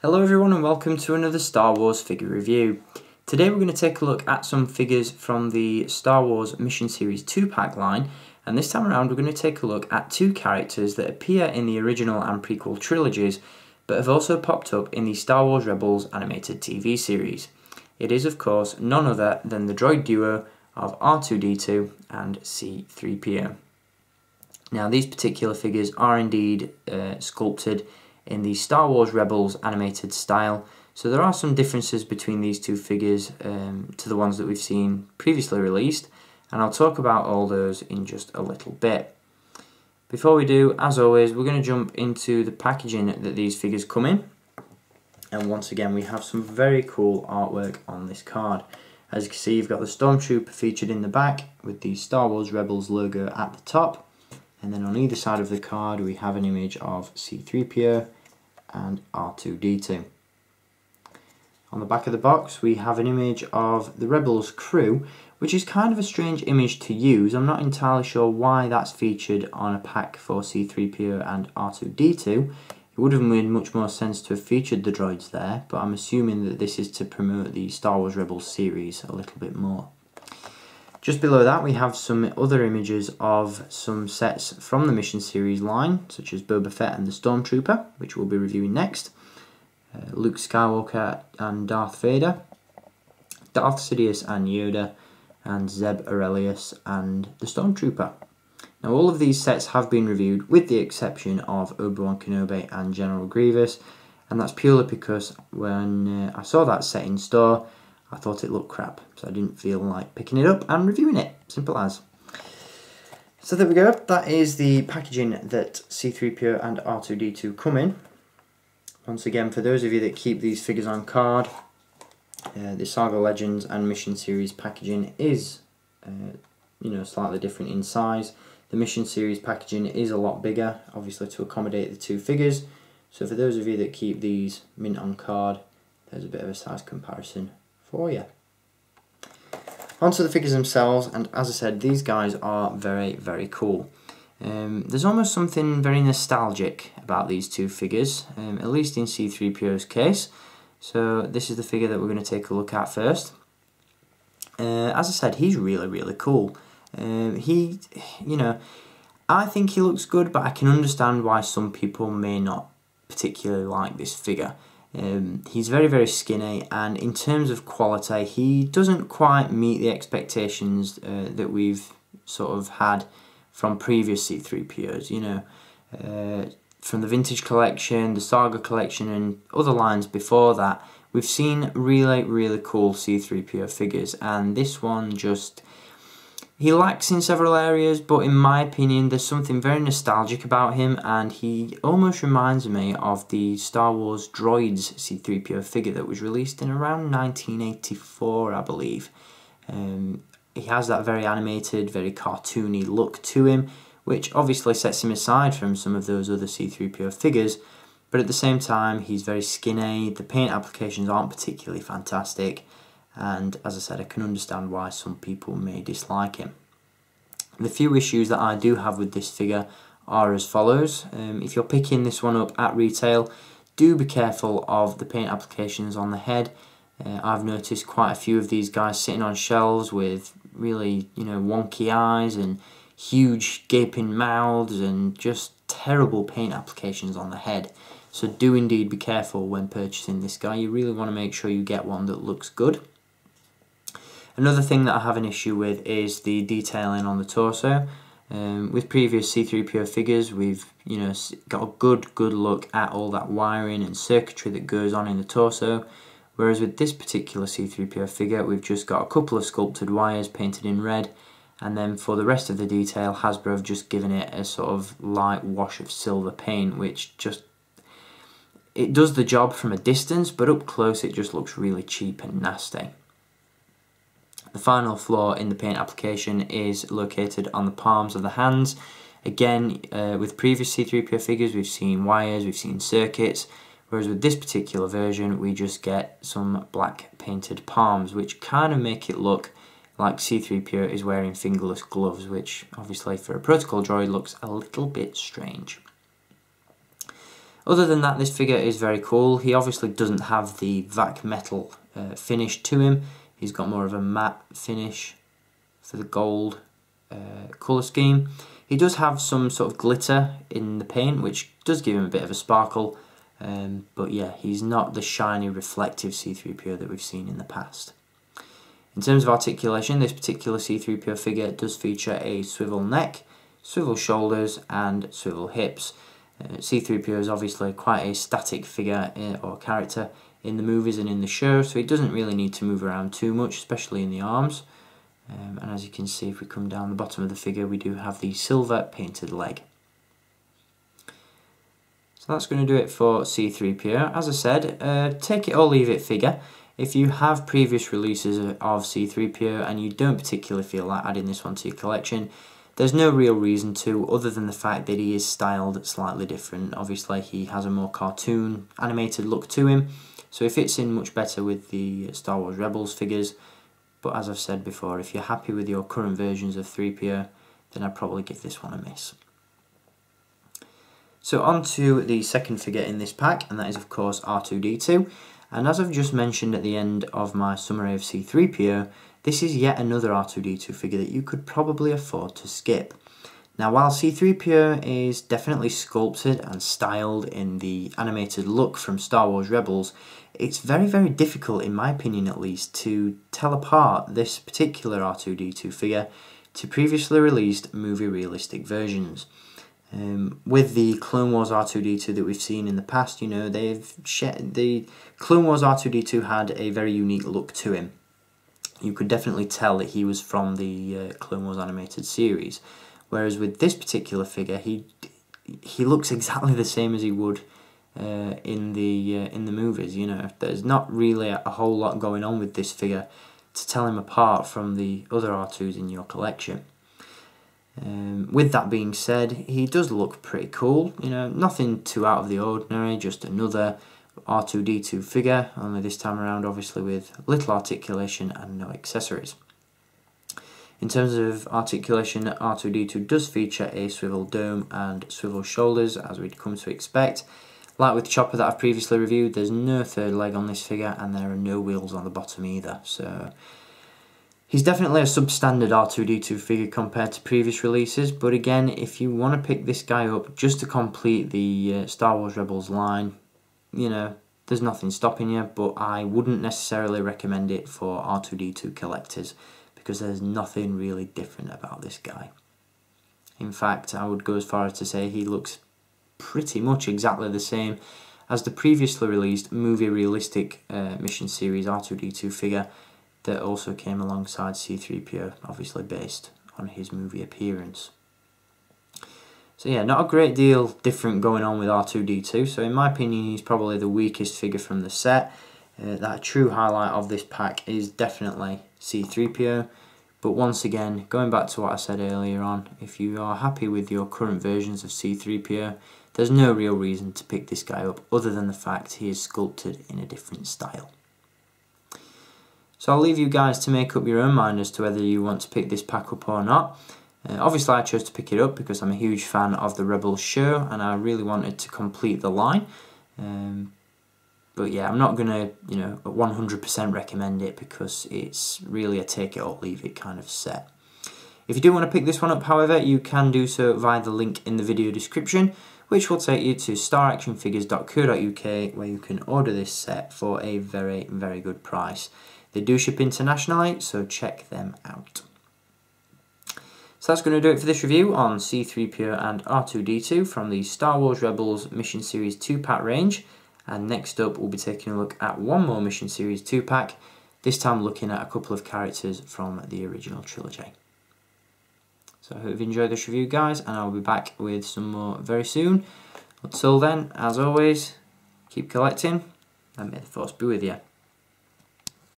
Hello everyone and welcome to another Star Wars figure review. Today we're going to take a look at some figures from the Star Wars Mission Series 2-pack line, and this time around we're going to take a look at two characters that appear in the original and prequel trilogies but have also popped up in the Star Wars Rebels animated TV series. It is of course none other than the droid duo of R2-D2 and C-3PO. Now these particular figures are indeed sculpted in the Star Wars Rebels animated style, so there are some differences between these two figures to the ones that we've seen previously released, and I'll talk about all those in just a little bit. Before we do, as always, we're going to jump into the packaging that these figures come in, and once again we have some very cool artwork on this card. As you can see, you've got the Stormtrooper featured in the back with the Star Wars Rebels logo at the top, and then on either side of the card we have an image of C-3PO and R2-D2. On the back of the box we have an image of the Rebels crew, which is kind of a strange image to use. I'm not entirely sure why that's featured on a pack for C-3PO and R2-D2. It would have made much more sense to have featured the droids there, but I'm assuming that this is to promote the Star Wars Rebels series a little bit more. Just below that we have some other images of some sets from the Mission Series line, such as Boba Fett and the Stormtrooper, which we'll be reviewing next, Luke Skywalker and Darth Vader, Darth Sidious and Yoda, and Zeb Orrelios and the Stormtrooper. Now all of these sets have been reviewed with the exception of Obi-Wan Kenobi and General Grievous, and that's purely because when I saw that set in store I thought it looked crap, so I didn't feel like picking it up and reviewing it. Simple as. So there we go, that is the packaging that C-3PO and R2-D2 come in. Once again, for those of you that keep these figures on card, the Saga Legends and Mission Series packaging is slightly different in size. The Mission Series packaging is a lot bigger, obviously to accommodate the two figures. So for those of you that keep these mint on card, there's a bit of a size comparison for you. Onto the figures themselves, and as I said, these guys are very, very cool. There's almost something very nostalgic about these two figures, at least in C-3PO's case. So this is the figure that we're going to take a look at first. As I said, he's really, really cool. I think he looks good, but I can understand why some people may not particularly like this figure. He's very, very skinny, and in terms of quality he doesn't quite meet the expectations that we've sort of had from previous C-3POs, from the Vintage Collection, the Saga Collection and other lines before that. We've seen really, really cool C-3PO figures, and this one he lacks in several areas, but in my opinion there's something very nostalgic about him, and he almost reminds me of the Star Wars Droids C-3PO figure that was released in around 1984, I believe. He has that very animated, very cartoony look to him, which obviously sets him aside from some of those other C-3PO figures, but at the same time he's very skinny, the paint applications aren't particularly fantastic, and as I said, I can understand why some people may dislike him. The few issues that I do have with this figure are as follows. If you're picking this one up at retail, do be careful of the paint applications on the head. I've noticed quite a few of these guys sitting on shelves with really, wonky eyes and huge gaping mouths and just terrible paint applications on the head. So do indeed be careful when purchasing this guy. You really want to make sure you get one that looks good. Another thing that I have an issue with is the detailing on the torso. With previous C-3PO figures, we've got a good look at all that wiring and circuitry that goes on in the torso, whereas with this particular C-3PO figure we've just got a couple of sculpted wires painted in red, and then for the rest of the detail Hasbro have just given it a sort of light wash of silver paint, which it does the job from a distance, but up close it just looks really cheap and nasty. The final flaw in the paint application is located on the palms of the hands. Again, with previous C-3PO figures we've seen wires, we've seen circuits, whereas with this particular version we just get some black painted palms, which kind of make it look like C-3PO is wearing fingerless gloves, which obviously for a protocol droid looks a little bit strange. Other than that, this figure is very cool. He obviously doesn't have the vac metal finish to him. He's got more of a matte finish for the gold colour scheme. He does have some sort of glitter in the paint, which does give him a bit of a sparkle. But yeah, he's not the shiny, reflective C-3PO that we've seen in the past. In terms of articulation, this particular C-3PO figure does feature a swivel neck, swivel shoulders and swivel hips. C-3PO is obviously quite a static figure or character in the movies and in the show, so he doesn't really need to move around too much, especially in the arms. And as you can see, if we come down the bottom of the figure, we do have the silver painted leg. So that's going to do it for C-3PO. As I said, take it or leave it figure. If you have previous releases of C-3PO and you don't particularly feel like adding this one to your collection, there's no real reason to, other than the fact that he is styled slightly different. Obviously he has a more cartoon animated look to him, so it fits in much better with the Star Wars Rebels figures. But as I've said before, if you're happy with your current versions of 3PO, then I'd probably give this one a miss. So on to the second figure in this pack, and that is of course R2-D2. And as I've just mentioned at the end of my summary of C-3PO, this is yet another R2-D2 figure that you could probably afford to skip. Now, while C-3PO is definitely sculpted and styled in the animated look from Star Wars Rebels, it's very, very difficult, in my opinion at least, to tell apart this particular R2-D2 figure to previously released movie realistic versions. With the Clone Wars R2-D2 that we've seen in the past, you know, the Clone Wars R2-D2 had a very unique look to him. You could definitely tell that he was from the Clone Wars animated series. Whereas with this particular figure, he looks exactly the same as he would in the movies. You know, there's not really a whole lot going on with this figure to tell him apart from the other R2s in your collection. With that being said, he does look pretty cool. You know, nothing too out of the ordinary. Just another R2-D2 figure, only this time around obviously with little articulation and no accessories. In terms of articulation, R2-D2 does feature a swivel dome and swivel shoulders, as we'd come to expect. Like with Chopper that I've previously reviewed, there's no third leg on this figure and there are no wheels on the bottom either. So he's definitely a substandard R2-D2 figure compared to previous releases, but again, if you want to pick this guy up just to complete the Star Wars Rebels line, you know, there's nothing stopping you, but I wouldn't necessarily recommend it for R2-D2 collectors, because there's nothing really different about this guy. In fact, I would go as far as to say he looks pretty much exactly the same as the previously released movie realistic mission series R2-D2 figure that also came alongside C-3PO, obviously based on his movie appearance. So yeah, not a great deal different going on with R2-D2, so in my opinion he's probably the weakest figure from the set. That true highlight of this pack is definitely C-3PO, but once again, going back to what I said earlier on, if you are happy with your current versions of C-3PO, there's no real reason to pick this guy up other than the fact he is sculpted in a different style. So I'll leave you guys to make up your own mind as to whether you want to pick this pack up or not. Obviously I chose to pick it up because I'm a huge fan of the Rebels show and I really wanted to complete the line. But yeah, I'm not going to, you know, 100% recommend it because it's really a take it or leave it kind of set. If you do want to pick this one up, however, you can do so via the link in the video description, which will take you to staractionfigures.co.uk, where you can order this set for a very, very good price. They do ship internationally, so check them out. So that's going to do it for this review on C-3PO and R2-D2 from the Star Wars Rebels Mission Series 2-pack range. And next up we'll be taking a look at one more Mission Series 2-pack, this time looking at a couple of characters from the original trilogy. So I hope you've enjoyed this review, guys, and I'll be back with some more very soon. Until then, as always, keep collecting, and may the Force be with you.